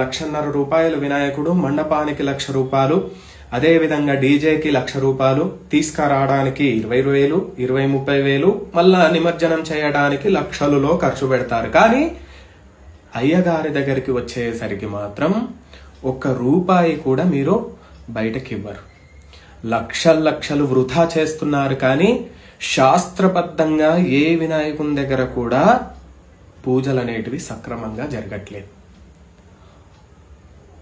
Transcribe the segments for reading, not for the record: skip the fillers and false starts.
1,50,000 రూపాయలు వినాయకుడు, మండపానికి 1,00,000 రూపాయలు, అదే విధంగా డీజేకి 1,00,000 రూపాయలు, తీసుకురావడానికి 20,000, 20-30,000, మళ్ళా నిమజ్జనం చేయడానికి లక్షలలో ఖర్చు పెడతారు. కానీ అయ్యగారి దగ్గరికి వచ్చేసరికి మాత్రం 1 రూపాయి కూడా మీరు బయటకి ఇవ్వరు. లక్షలు వృధా చేస్తున్నారు. కానీ శాస్త్రబద్ధంగా ఏ వినాయకుని దగ్గర కూడా పూజలు అనేటివి సక్రమంగా జరగట్లేదు.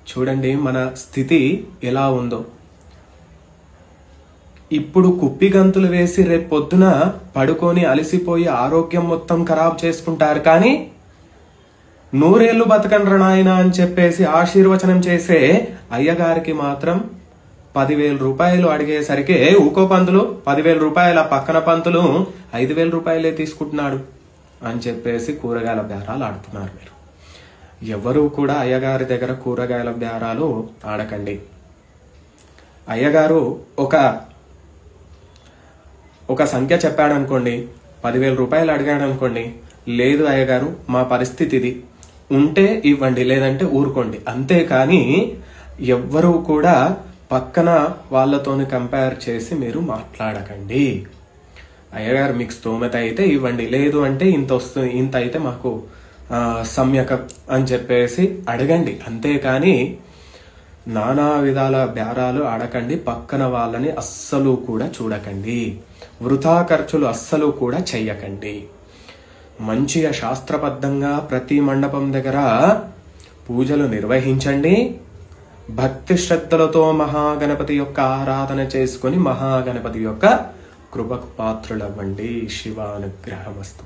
చూడండి మన స్థితి ఎలా ఉందో. ఇప్పుడు కుప్పి గంతులు వేసి రేపు పొద్దున పడుకొని అలసిపోయి ఆరోగ్యం మొత్తం ఖరాబ్ చేసుకుంటారు. కానీ 100 ఏళ్ళు బతకండ్ర నాయన అని చెప్పేసి ఆశీర్వచనం చేసే అయ్యగారికి మాత్రం 10,000 రూపాయలు అడిగేసరికి ఊకో పంతులు 10,000 రూపాయల పక్కన పంతులు 5,000 రూపాయలే తీసుకుంటున్నాడు అని చెప్పేసి కూరగాయల బేరాలు ఆడుతున్నారు. మీరు ఎవరు కూడా అయ్యగారి దగ్గర కూరగాయల బేరాలు ఆడకండి. అయ్యగారు ఒక సంఖ్య చెప్పాడనుకోండి, 10,000 రూపాయలు అడిగాడు అనుకోండి, లేదు అయ్యగారు మా పరిస్థితి ఇది, ఉంటే ఇవ్వండి లేదంటే ఊరుకోండి. అంతేకాని ఎవ్వరూ కూడా పక్కన వాళ్ళతోని కంపేర్ చేసి మీరు మాట్లాడకండి. అయ్యగారు మీకు స్తోమత అయితే ఇవ్వండి, లేదు అంటే ఇంత వస్తుంది, ఇంత అయితే మాకు సమ్యకం అని చెప్పేసి అడగండి. అంతేకాని నానా విధాల బేరాలు ఆడకండి. పక్కన వాళ్ళని అస్సలు కూడా చూడకండి. వృథా ఖర్చులు అస్సలు కూడా చెయ్యకండి. మంచిగా శాస్త్రబద్ధంగా ప్రతి మండపం దగ్గర పూజలు నిర్వహించండి. భక్తి శ్రద్ధలతో మహాగణపతి యొక్క ఆరాధన చేసుకొని మహాగణపతి యొక్క కృపకు పాత్రులవ్వండి. శివానుగ్రహమస్తు.